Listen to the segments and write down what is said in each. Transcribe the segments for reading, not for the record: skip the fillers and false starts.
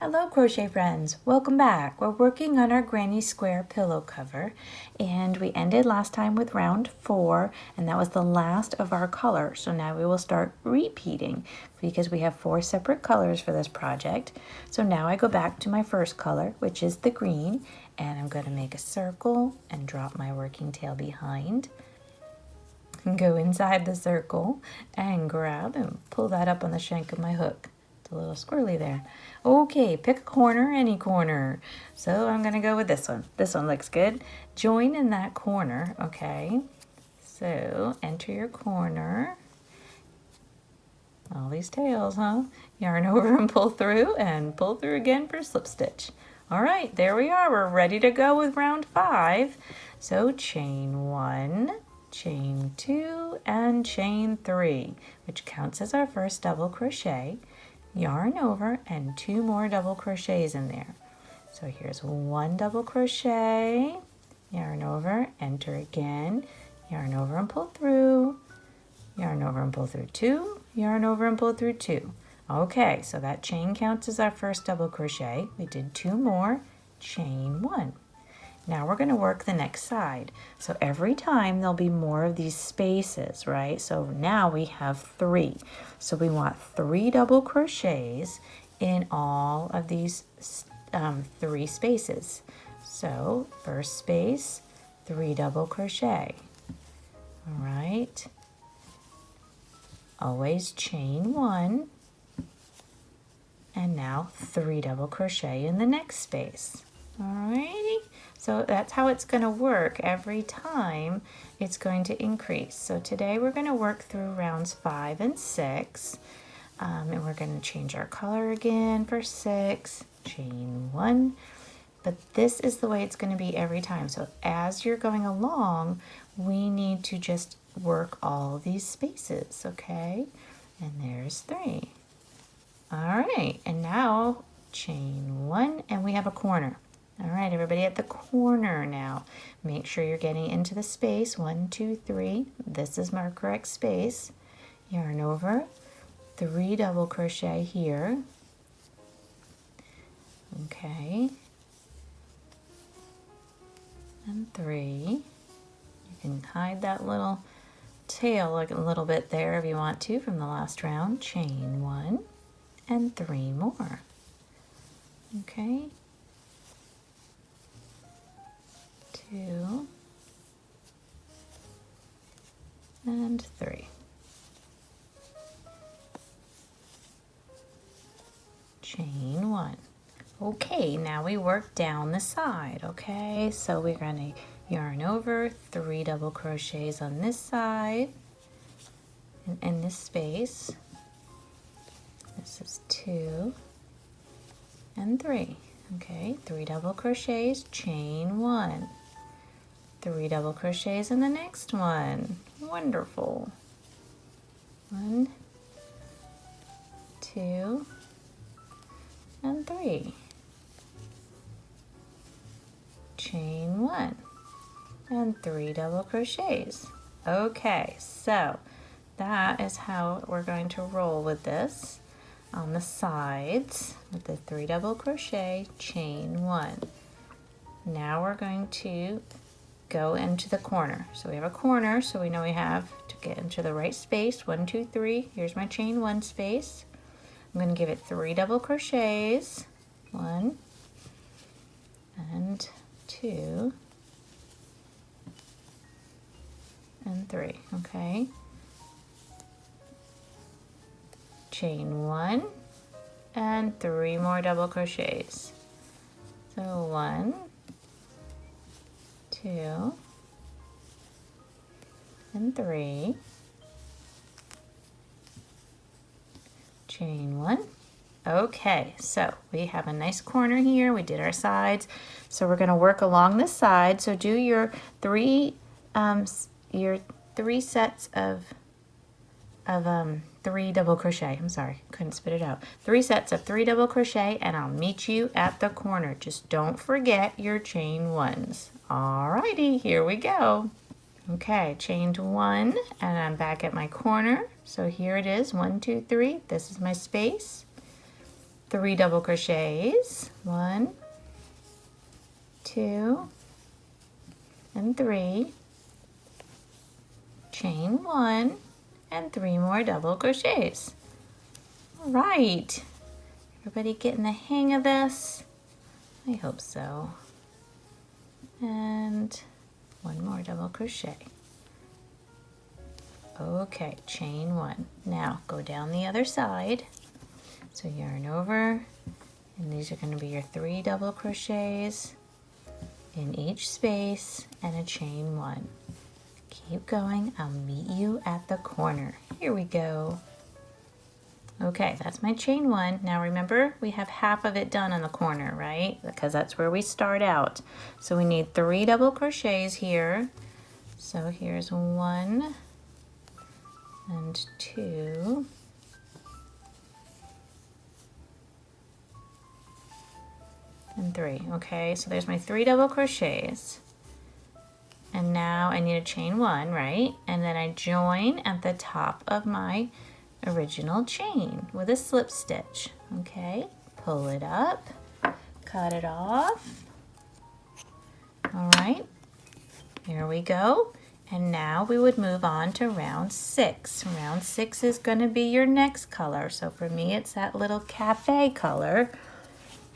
Hello crochet friends, welcome back. We're working on our granny square pillow cover and we ended last time with round 4 and that was the last of our color. So now we will start repeating because we have 4 separate colors for this project. So now I go back to my first color, which is the green, and I'm going to make a circle and drop my working tail behind and go inside the circle and grab and pull that up on the shank of my hook. A little squirrely there. Okay, pick a corner, any corner. So I'm gonna go with this one. This one looks good. Join in that corner, okay? So enter your corner. All these tails, huh? Yarn over and pull through again for slip stitch. All right, there we are. We're ready to go with round 5. So chain 1, chain 2, and chain 3, which counts as our first double crochet. Yarn over and 2 more double crochets in there. So here's 1 double crochet, yarn over, enter again, yarn over and pull through, yarn over and pull through 2, yarn over and pull through 2. Okay, so that chain counts as our first double crochet. We did 2 more, chain 1. Now we're going to work the next side. So every time there'll be more of these spaces, right? So now we have 3. So we want 3 double crochets in all of these 3 spaces. So first space, 3 double crochet. All right. Always chain 1. And now 3 double crochet in the next space. Alrighty, so that's how it's going to work every time. It's going to increase. So today we're going to work through rounds 5 and 6, and we're going to change our color again for 6, chain 1. But this is the way it's going to be every time. So as you're going along, we need to just work all these spaces, okay? And there's 3. All right, and now chain 1, and we have a corner. All right, everybody at the corner now. Make sure you're getting into the space. 1, 2, 3. This is my correct space. Yarn over, 3 double crochet here. Okay. And 3. You can hide that little tail like a little bit there if you want to from the last round. Chain 1 and 3 more. Okay. 2 and 3. Chain 1. Okay, now we work down the side, okay? So we're going to yarn over, 3 double crochets on this side and in this space. This is 2 and 3. Okay, 3 double crochets, chain 1. 3 double crochets in the next one. Wonderful. 1, 2, and 3. Chain 1 and 3 double crochets. Okay, so that is how we're going to roll with this on the sides with the 3 double crochet, chain 1. Now we're going to go into the corner. So we have a corner, so we know we have to get into the right space. 1, 2, 3. Here's my chain 1 space. I'm going to give it 3 double crochets. 1 and 2 and 3. Okay. Chain 1 and 3 more double crochets. So 1, 2, and 3. Chain 1. Okay, so we have a nice corner here. We did our sides. So we're going to work along this side. So do your 3 sets of 3 double crochet. I'm sorry, couldn't spit it out. 3 sets of 3 double crochet, and I'll meet you at the corner. Just don't forget your chain 1s. Alrighty, here we go. Okay, chained 1, and I'm back at my corner. So here it is, 1, 2, 3. This is my space. 3 double crochets, 1, 2, and 3, chain 1, and 3 more double crochets. All right, everybody getting the hang of this? I hope so. And 1 more double crochet. Okay, chain 1. Now go down the other side. So yarn over, and these are going to be your 3 double crochets in each space and a chain 1. Keep going. I'll meet you at the corner. Here we go. Okay, that's my chain 1. Now remember, we have half of it done on the corner, right? Because that's where we start out. So we need 3 double crochets here. So here's 1 and 2. And 3. Okay, so there's my 3 double crochets. And now I need a chain 1, right? And then I join at the top of my original chain with a slip stitch. Okay, pull it up, cut it off. All right, here we go. And now we would move on to round 6. Round 6 is going to be your next color. So for me, it's that little cafe color.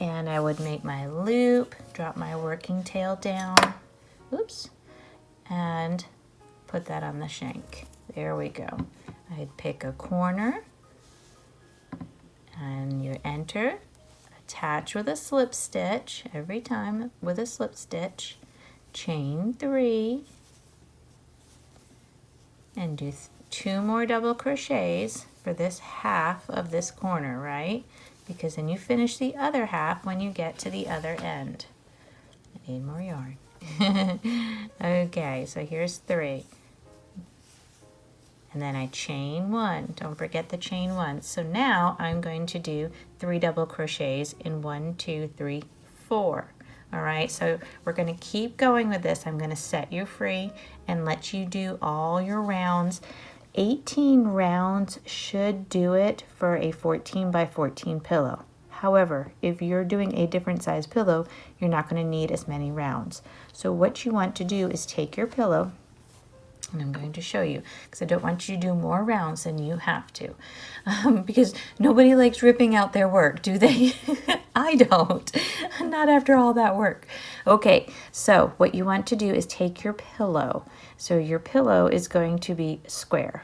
And I would make my loop, drop my working tail down, oops, and put that on the shank. There we go. I'd pick a corner, and you enter, attach with a slip stitch, every time with a slip stitch, chain 3, and do 2 more double crochets for this half of this corner, right? Because then you finish the other half when you get to the other end. I need more yarn. Okay, so here's 3. And then I chain 1. Don't forget the chain 1. So now I'm going to do 3 double crochets in 1, 2, 3, 4. All right, so we're going to keep going with this. I'm going to set you free and let you do all your rounds. 18 rounds should do it for a 14 by 14 pillow. However, if you're doing a different size pillow, you're not going to need as many rounds. So what you want to do is take your pillow, and I'm going to show you because I don't want you to do more rounds than you have to, because nobody likes ripping out their work, do they? I don't, not after all that work. Okay, so what you want to do is take your pillow. So your pillow is going to be square,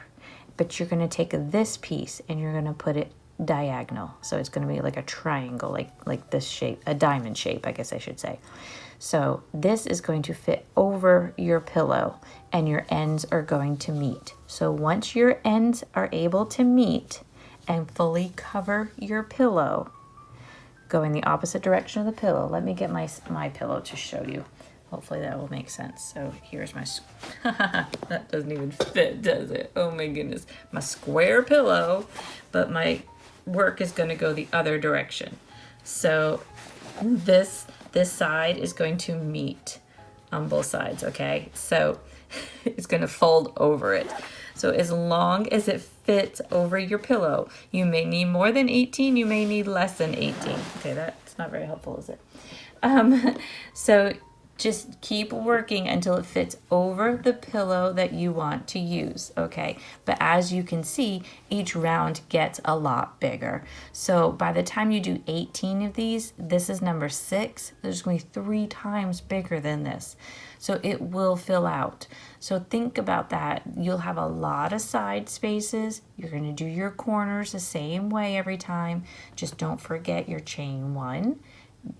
but you're going to take this piece and you're going to put it diagonal. So it's going to be like a triangle, like this shape, a diamond shape, I guess I should say. So this is going to fit over your pillow and your ends are going to meet. So once your ends are able to meet and fully cover your pillow, go in the opposite direction of the pillow. Let me get my pillow to show you. Hopefully that will make sense. So here's my, that doesn't even fit, does it? Oh my goodness. My square pillow, but my work is going to go the other direction. So this side is going to meet on both sides, okay? So it's going to fold over it. So as long as it fits over your pillow, you may need more than 18, you may need less than 18. Okay, that's not very helpful, is it? So just keep working until it fits over the pillow that you want to use, okay? But as you can see, each round gets a lot bigger. So by the time you do 18 of these, this is number 6, there's going to be 3 times bigger than this. So it will fill out. So think about that. You'll have a lot of side spaces. You're going to do your corners the same way every time. Just don't forget your chain 1.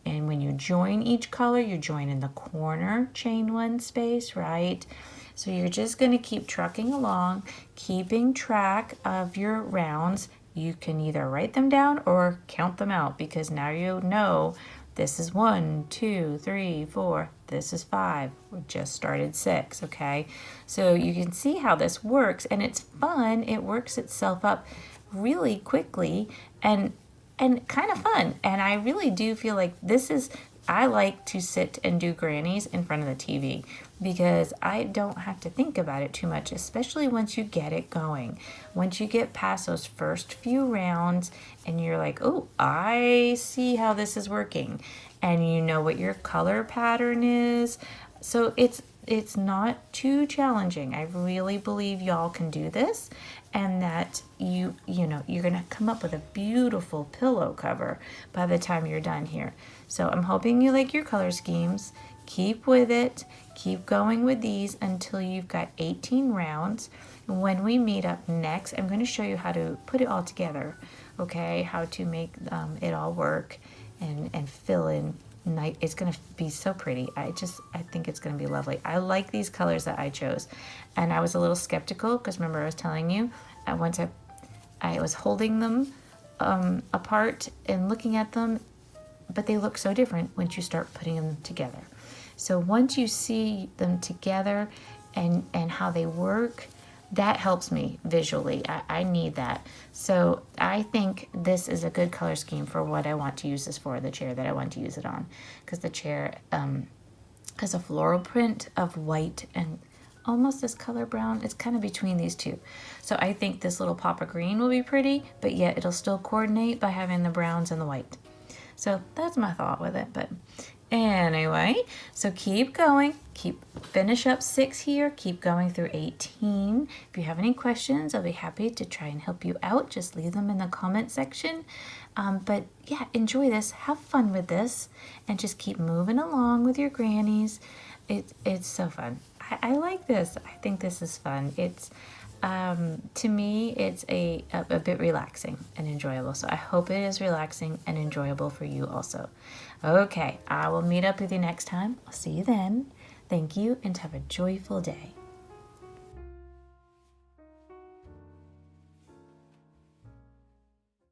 And when you join each color, you join in the corner chain 1 space, right? So you're just going to keep trucking along, keeping track of your rounds. You can either write them down or count them out, because now you know this is 1, 2, 3, 4, this is 5. We just started 6, okay? So you can see how this works, and it's fun. It works itself up really quickly and kind of fun. And I really do feel like this is, I like to sit and do grannies in front of the TV because I don't have to think about it too much, especially once you get it going. Once you get past those first few rounds and you're like, oh, I see how this is working, and you know what your color pattern is. So it's not too challenging. I really believe y'all can do this, and that you know you're gonna come up with a beautiful pillow cover by the time you're done here. So I'm hoping you like your color schemes. Keep with it. Keep going with these until you've got 18 rounds. When we meet up next, I'm going to show you how to put it all together, okay? How to make it all work and fill in. It's going to be so pretty. I think it's going to be lovely. I like these colors that I chose, and I was a little skeptical because remember I was telling you once I was holding them apart and looking at them, but they look so different once you start putting them together. So once you see them together and how they work, that helps me visually. I need that. So I think this is a good color scheme for what I want to use this for, the chair that I want to use it on. Because the chair has a floral print of white and almost this color brown. It's kind of between these two. So I think this little pop of green will be pretty, but yet it'll still coordinate by having the browns and the white. So that's my thought with it. But anyway, so keep going. Finish up 6 here. Keep going through 18. If you have any questions, I'll be happy to try and help you out. Just leave them in the comment section. But yeah, enjoy this. Have fun with this. And just keep moving along with your grannies. It's so fun. I like this. I think this is fun. It's to me, it's a bit relaxing and enjoyable. So I hope it is relaxing and enjoyable for you also. Okay, I will meet up with you next time. I'll see you then. Thank you and have a joyful day.